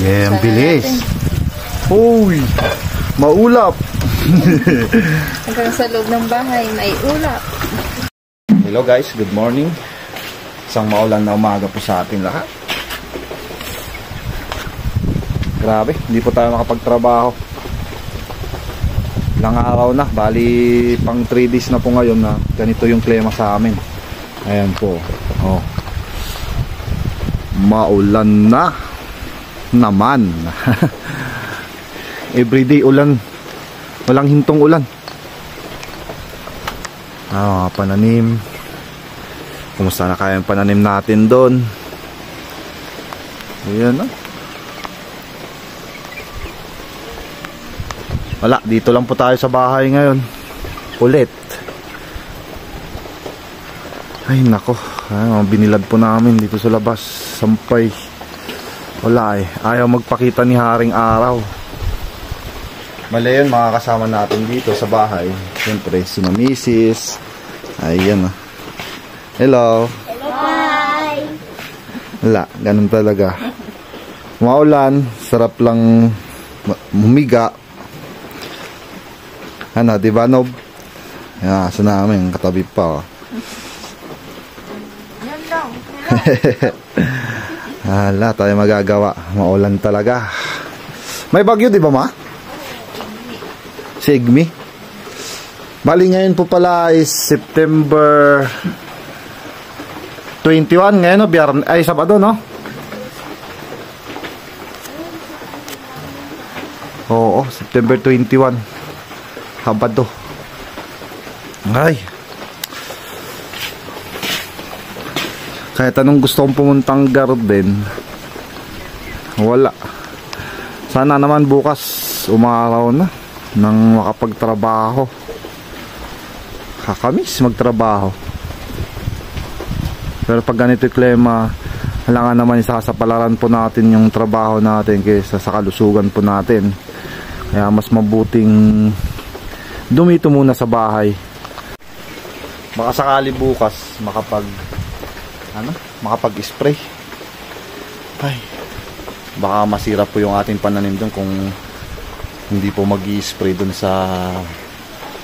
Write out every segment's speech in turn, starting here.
Ang bilis. Uy, maulap. Hanggang sa loob ng bahay, may ulap. Hello guys, good morning. Isang maulan na umaga po sa ating lahat. Grabe, hindi po tayo makapagtrabaho. Ilang araw na, bali pang 3 days na po ngayon na ganito yung klima sa amin. Ayan po. Oh. Maulan na naman. Everyday ulan. Walang hintong ulan. Pananim. Kumusta na kaya yung pananim natin doon? Ayan na. Wala, dito lang po tayo sa bahay ngayon. Ulit. Ay nako, binilad po namin dito sa labas. Sampay. Wala ayaw magpakita ni Haring Araw. Mali yun, mga kasama natin dito sa bahay. Siyempre, si Mamisis. Ayan na. Hello. Hello, bye. Wala, ganun talaga. Maulan, sarap lang humiga. Ano, diba Nob? Yan, sa namin, katabi pa. Yan lang. Wala tayo magagawa. Maulan talaga. May bagyo, di ba ma? Sigmi. Bali ngayon po pala is September 21 ngayon, no? Ay, Sabado, no? Oo, September 21. Sabado. Ay. Kahit anong gusto kong pumuntang garden, wala. Sana naman bukas umaraw na nang makapagtrabaho. Kakamiss magtrabaho. Pero pag ganito yung klima, halangan naman isasapalaran po natin yung trabaho natin kaysa sa kalusugan po natin. Kaya mas mabuting dumito muna sa bahay. Baka sakali bukas makapag-spray. Ay, baka masira po yung ating pananim doon kung hindi po mag-i-spray doon sa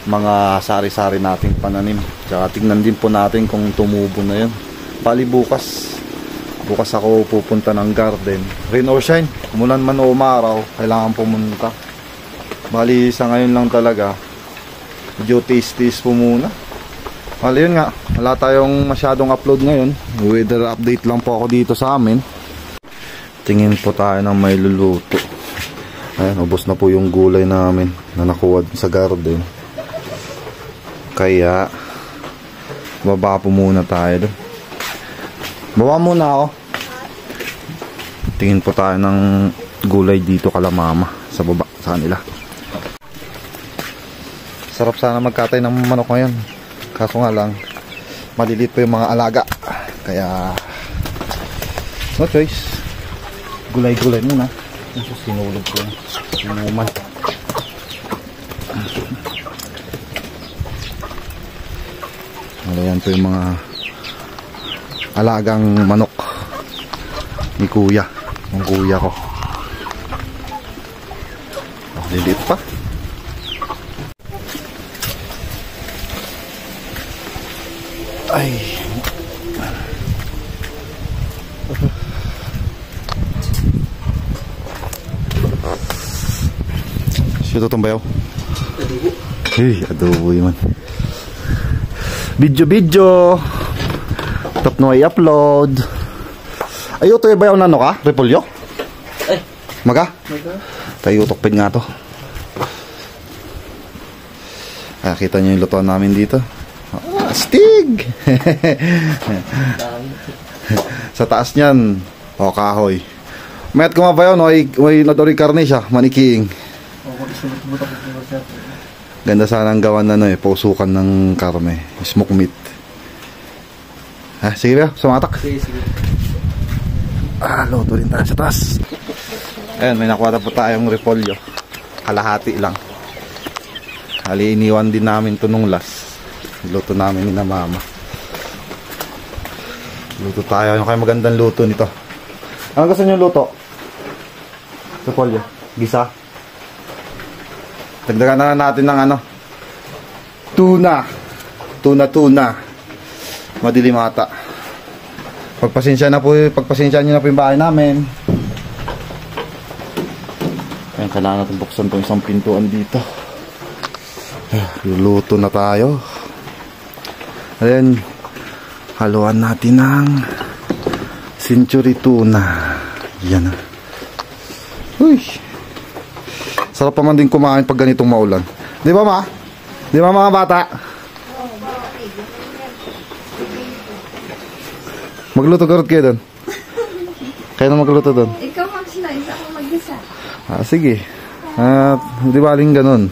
mga sari-sari nating pananim. Tsaka tingnan din po natin kung tumubo na yun. Bali bukas ako pupunta ng garden. Rain or shine, umulan man o umaraw, kailangan pumunta. Bali sa ngayon lang talaga, medyo taste po muna. Bali yun nga, wala tayong masyadong upload ngayon. Weather update lang po ako dito sa amin. Tingin po tayo ng may luluto. Ayan, ubos na po yung gulay namin na nakuha sa garden. Kaya baba po muna tayo doon. Baba muna ako. Tingin po tayo ng gulay dito kala mama sa baba sa kanila. Sarap sana magkatay ng manok ngayon. Kaso nga lang, malilit po yung mga alaga. Kaya no choice. Gulay-gulay muna. Sinulog ko yung uman. Ayan po yung mga alagang manok ni kuya. Yung kuya ko. Lilit pa. Ay. Ito tambayaw. Adobo. Hey, adobo yun. Video. Tap no ay upload. Ayo to bayaw na no ka? Repolyo? Ay. Maga? Tayo utokpin nga to. Kita nyo yung lutuan namin dito. Astig! Sa taas niyan, kahoy. Mayat kumabayaw no, may nadori karne siya, maniking. Ganda sana ang gawan na pausukan ng karne, smoke meat. Sige ba? Sumatak. Sige. Luto rin tayo sa taas. Ayan, may nakuha po tayong repolyo. Kalahati lang. Hali, iniwan din namin ito nung last. Luto namin ni na mama. Luto tayo. Ano kayo magandang luto nito? Ano gusto nyo luto? Repolyo. Gisa. Dagdagan na natin ng ano. Tuna. Tuna. Madilim ata. Pagpasensya niyo na po yung bahay namin. Ayan, kailangan natin buksan itong isang pintuan dito. Luluto na tayo. Ayan. Haluan natin ng century tuna. Yan na. Uy. Sarap pa man din kumain pag ganitong maulan. Di ba, ma? Di ba, mga bata? Magluto karot kayo doon. Kayo na magluto doon. Ikaw mag-slice, ako mag-gisa. Sige. Di ba aling ganun?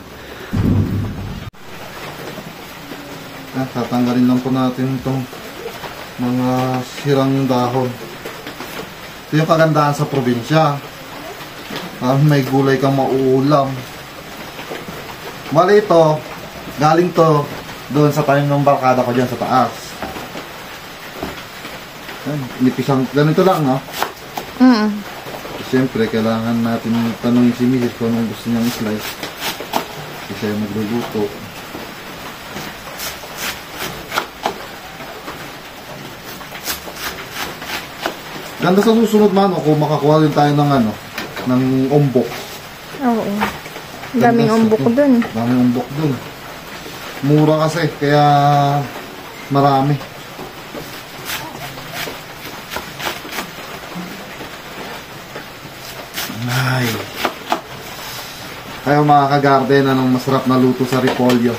Tatanggalin lang po natin itong mga sirang dahon. Ito yung kagandahan sa probinsya. May gulay kang mauulam. Bali ito, galing to doon sa tanim ng barkada ko dyan sa taas. Nipisang, ganito lang, no? Siyempre, kailangan natin tanongin si Mrs. kung anong gusto niyang slice. Kasi siya yung magluluto. Ganda sa susunod man, kung makakuha din tayo ng ano, ng umbok. Oo. Daming umbok dun. Daming umbok dun. Mura kasi, kaya marami. Ay. Kaya mga ka-garden, anong masarap na luto sa repolyo?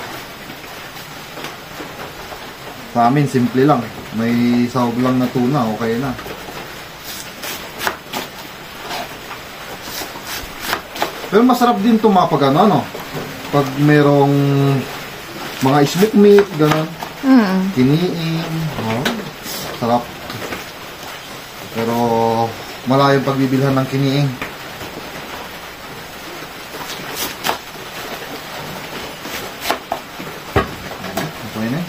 Sa amin, simple lang. May sahog lang na tuna, okay na. Pero masarap din ito pag ano, no? Pag merong mga smoked meat, gano'n. Kiniing. Oh, sarap. Pero malayong pagbibilhan ng kiniing. Okay na.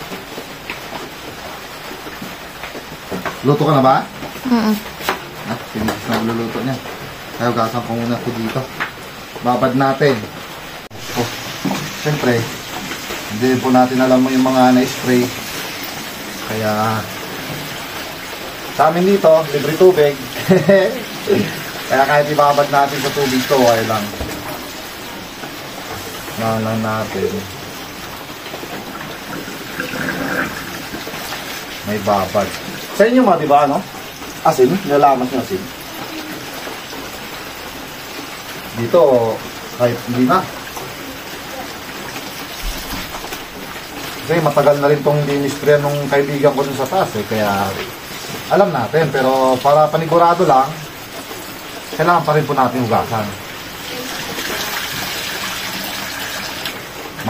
Luto ka na ba? Sige, na luluto niya. Kaya gasan ko muna ko dito. Babad natin. Oh, siyempre, hindi po natin alam mo yung mga na-spray. Kaya, sa amin dito, libre tubig. Kaya kahit ibabad natin sa tubig to, ay lang. Lang natin. May babad. Sa inyo ma, diba, ano? Asin, nalaman yung asin. Dito, kahit hindi na. Kasi matagal na rin itong dinisprayan nung kaibigan ko dun sa taas eh. Kaya alam natin, pero para panigurado lang, kailangan pa rin po natin hugasan.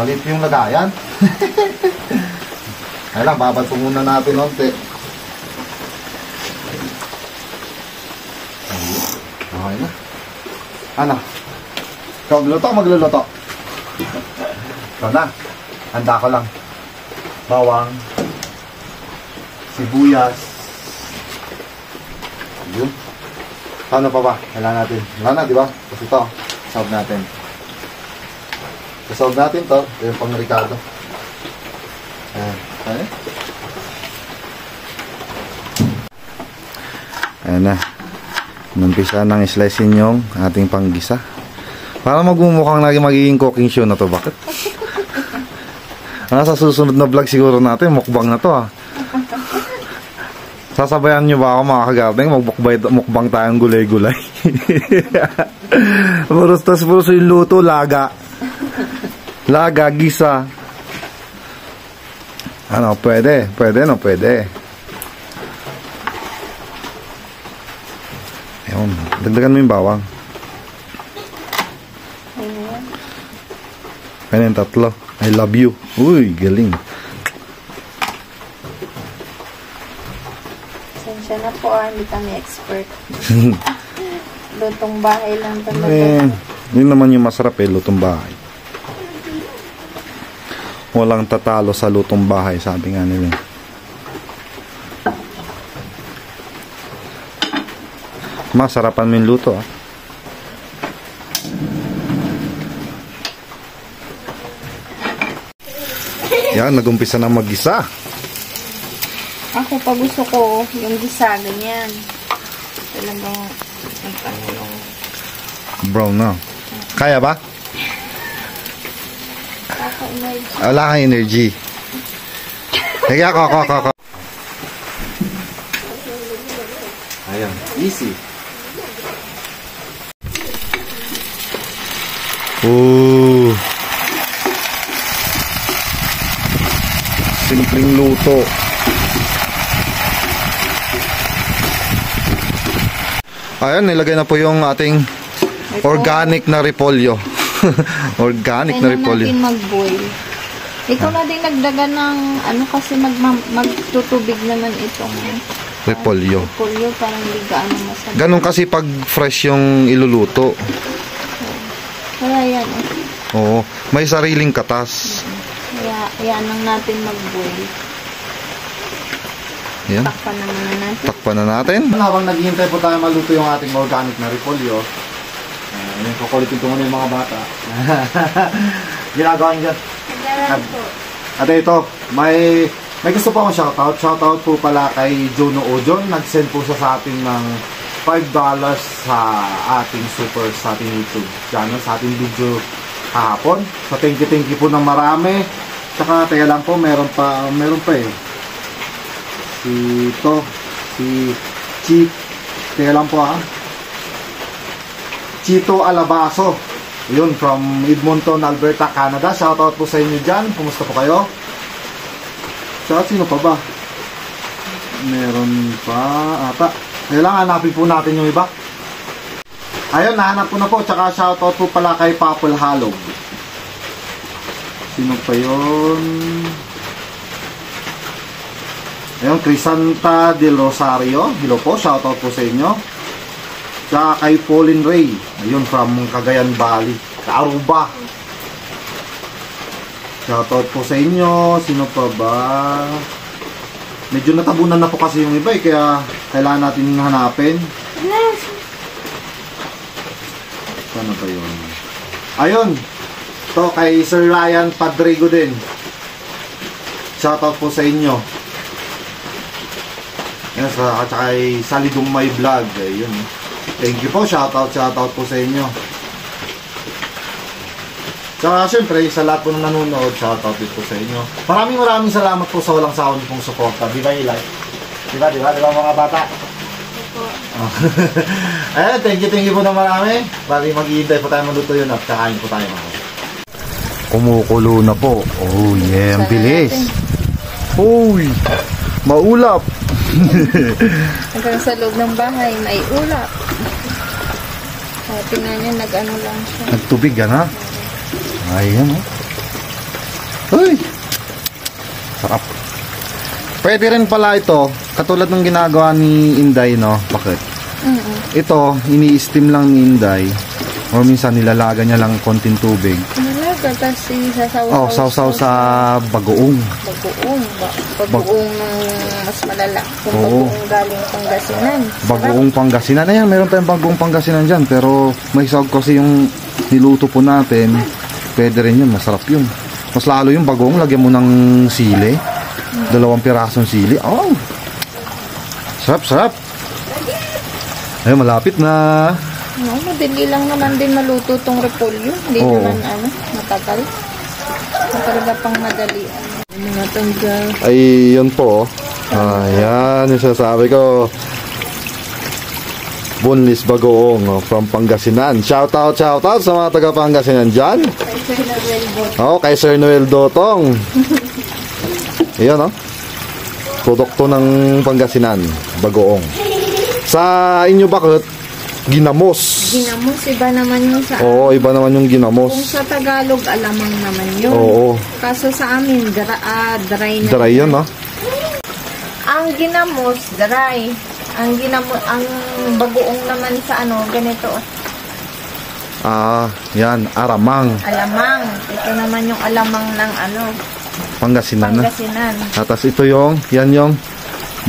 Maliit yung lagayan. Kaya lang, babad po muna natin onte. Okay na. Ano? Ikaw magluluto? Ikaw na. Handa ko lang. Bawang. Sibuyas. Yun. Paano pa ba? Kailangan natin. Wala na, di ba? Kasi ito, sahog natin. Sahog natin to. Ito yung pang-ricado. Ayan. Ayan. Ayan na. Numpisa nang slicein yung ating panggisa. Para magmumukhang magiging cooking show na to. Bakit? Sa susunod na vlog siguro natin, mukbang na to ah. Sasabayan nyo ba ako mga ka-garden? Mukbang tayong gulay-gulay. Puros yung luto, laga. Laga, gisa. Ano, pwede. Pwede, no? Pwede. Ayun, dagdagan mo yung bawang. Ayun yung tatlo. I love you. Uy, galing. Sensya na po hindi kami expert. Lutong bahay lang talaga. Yun naman yung masarap lutong bahay. Walang tatalo sa lutong bahay, sabi nga nila. Masarapan mo yung luto ah. Ayan, nagumpisa na mag-gisa. Ako, pag gusto ko, yung gisa, ganyan. Talagang, Brown na. Kaya ba? kaka-energy. Wala kang energy. Kaya ako. Ayan, easy. Ooh. Simpleng luto. Ayan, nilagay na po yung ating organic na repolyo. Organic na repolyo. Kailangan natin mag-boil. Ikaw na din nagdagan ng ano kasi magtutubig naman itong Repolyo. repolyo parang hindi gaano masarap. Ganun kasi pag fresh yung iluluto. Kaya yan. Oo, may sariling katas. Kaya yan lang natin mag-boil. Yan. Takpan naman na natin. Takpan na natin. Habang naghihintay po tayo maluto yung ating organic na repolyo, yung kukulitin ko muna yung mga bata. Ginagawa niyo dyan. At ito, may gusto po akong shoutout. Shoutout po pala kay Jono Ojon. Nag-send po siya sa atin ng $5 sa ating sa ating YouTube channel, sa ating video kahapon. So thank you po ng marami. Tsaka teka lang po, meron pa eh. Si teka lang po Chito Alabaso. Yun, from Edmonton, Alberta, Canada. Shoutout po sa inyo dyan. Kumusta po kayo? Shoutout, sino pa ba? Meron pa ata. Kailangan hanapin po natin yung iba. Ayun, nahanap ko na po. Tsaka shoutout po pala kay Papel Halog. Sino pa yun? Ayun, Crisanta del Rosario. Hello po, shoutout po sa inyo. Tsaka kay Pauline Ray. Ayun, from Cagayan Valley, Aruba. Shoutout po sa inyo. Sino pa ba? Medyo natabunan na po kasi yung iba kaya kailangan natin hanapin. Saan ba yun? Ayun. To kay Sir Ryan Padrigo din. Shoutout po sa inyo. Yes, at saka kay Sally Dumay Vlog. Ayun. Thank you po. Shoutout po sa inyo. Saka syempre, sa lahat po ng nanonood, shoutout din po sa inyo. Maraming salamat po sa walang sawang pong suporta. Di ba, Eli? Di ba mga bata? Ayan, thank you po na marami. Bali, maghihintay po tayo maluto yun at kakain po tayo mga. Kumukulo na po. Oh yeah, ang bilis. Uy, maulap. Hanggang sa loob ng bahay, may ulap. Tingnan nyo, nag-ano lang siya. Nagtubig yan ha? Ayan o. Uy! Sarap. Pwede rin pala ito, katulad ng ginagawa ni Inday, no? Bakit? Ito, ini-steam lang ni Inday. O minsan nilalaga niya lang konting tubig. Nilalaga, tapos isasaw-saw. Oh, saw-saw sa bagoong. Bagoong ng mas malala. Kung bagoong galing Pangasinan. Bagoong Pangasinan. Ayan, meron tayong bagoong Pangasinan dyan. Pero may sawag kasi yung niluto po natin. Pwede rin yun, masarap yun. Mas lalo yung bagoong, lagyan mo ng sili. 2 pirasong sili. Oh! Sarap. Ayun, malapit na. No, madali lang naman din maluto tong repolyo. Hindi naman matagal. Talaga pang madali. Mga tanggal. Ay, yun po. Ayan, yung sasabi ko. Boneless bagoong from Pangasinan. Shoutout sa mga taga Pangasinan dyan. Kay Sir Noel Dotong. Kay Sir Noel Dotong. Ayan, produkto ng Pangasinan, bagoong. Sa inyo bakit? Ginamos. Ginamos, iba naman yung sa Oo, iba naman yung ginamos. Kung sa Tagalog, alamang naman yun. Oo. Kaso sa amin, dry na. Dry yun, Ang ginamos, dry. Ang bagoong naman sa ganito. Yan, aramang. Alamang. Ito naman yung alamang ng Pangasinan. Pangasinan. Tapos ito yan yung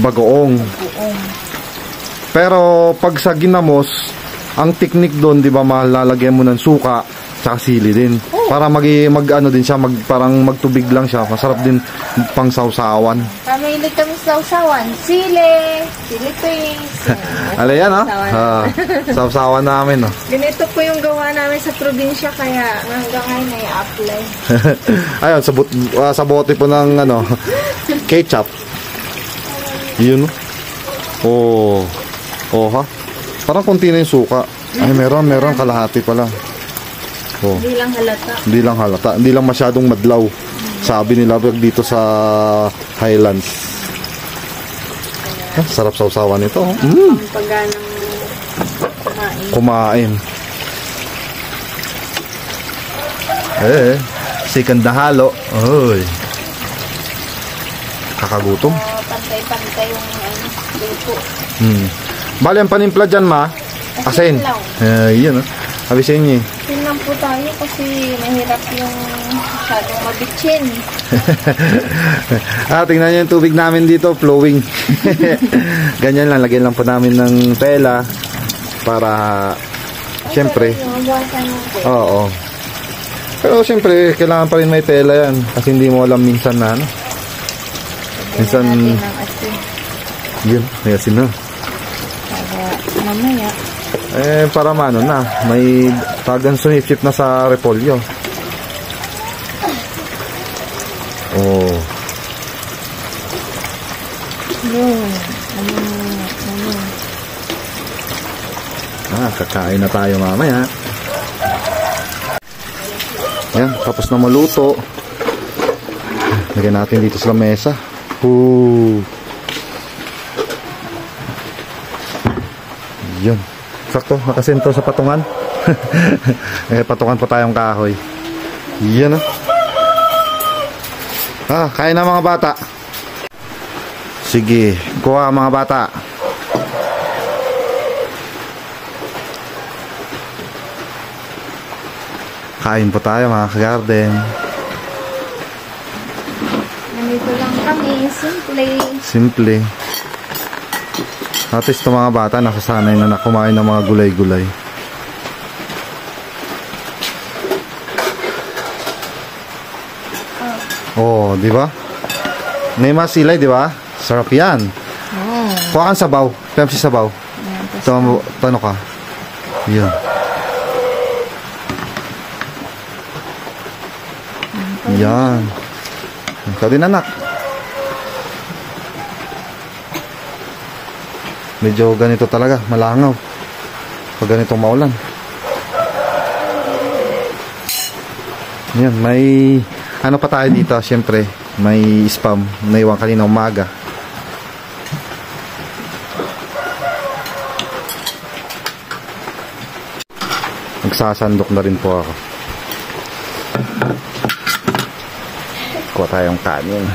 bagoong. Pero pag sa ginamos, ang teknik doon, di ba, malalagyan mo ng suka, Tsaka sili din. Para mag ano din siya, parang magtubig lang siya. Masarap din pang sausawan. Pamili kami sa sausawan. Sili paste. Ala yan, ha? Sausawan namin, no? Ganito po yung gawa namin sa probinsya, kaya hanggang ngayon ay apply. Ayun, sa bote po ng ano, ketchup. Yun, no? Oh, ha? Parang konti na yung suka. Ay, meron kalahati pala. Hindi lang halata. Hindi lang halata. Hindi lang masyadong madlaw. Sabi nila dito sa Highlands. Sarap sausawan ito. Ang pagganang kumain. Second na halo. Oy. Kakagutom. Pantay-pantay yung luto. Bali ang panimpla dyan, ma. Asin. Yan, sabi sa inyo. Yun lang po tayo kasi mahirap yung masyadong mabitsin. Tingnan nyo yung tubig namin dito, flowing. Ganyan lang, lagyan lang po namin ng tela para syempre. Oo. Pero syempre, kailangan pa rin may tela yan kasi hindi mo alam minsan na ano. Minsan yun, may asin na. Para mamaya para mano na, may tagang sumipsip na sa repolyo. Kakain na tayo mamaya. Ayan, tapos na maluto. Lagyan natin dito sa lamesa. Yun. Sakto, nakasentro sa patungan. Patungan pa tayong kahoy. Yan, kain na mga bata. Sige, kuha mga bata. Kain po tayo mga ka-garden. nandito lang kami, Simple. At least mga bata nakasanay na kumain ng mga gulay-gulay. Di ba? May masilay, di ba? Sarap yan. Kuha kang sabaw. Pepsi sabaw. Tano ka. Yan. Yan. Ikaw din, anak. Medyo ganito talaga, malangaw pag ganitong maulan. Yan, may ano pa tayo dito, syempre may spam naiwan kanina umaga. Nagsasandok na rin po ako. Kuha tayong kanin.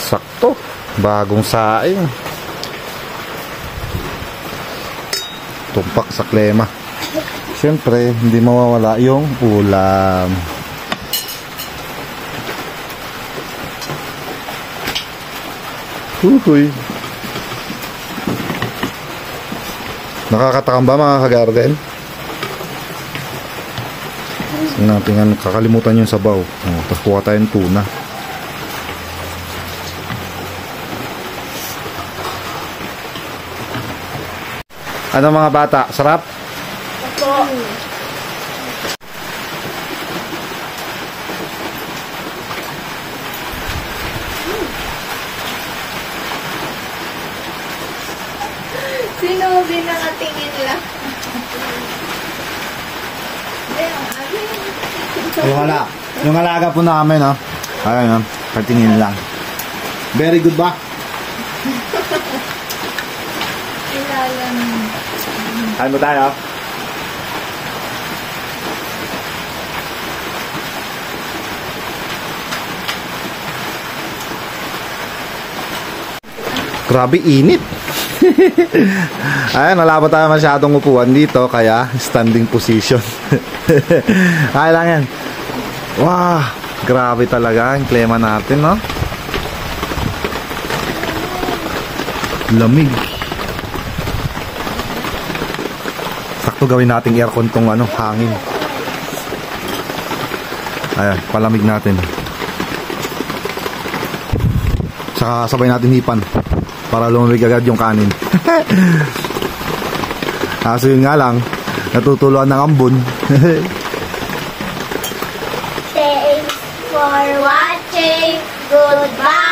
Sakto, bagong saing. Tumpak sa klema. Siyempre, hindi mawawala yung ulam. Huhuy. Nakakatakam ba mga ka-garden? Natin kakalimutan yung sabaw. Tapos kuha tayong tuna. Ano mga bata? Sarap? Opo. Sino binangatingin lang? Yung alaga po namin, ayun, patingin lang. Very good ba? Kain mo tayo. Grabe init. Ayun, wala pa tayo masyadong upuan dito, kaya standing position. Kaya lang yan. Wow, grabe talaga ang klima natin, no? Lamig. Sakto gawin nating aircon tong ano, hangin. Ayan, palamig natin. Saka sabay natin hipan para lumamig agad yung kanin. Kaso yun nga lang, natutuluan ng ambon. Thanks for watching. Goodbye.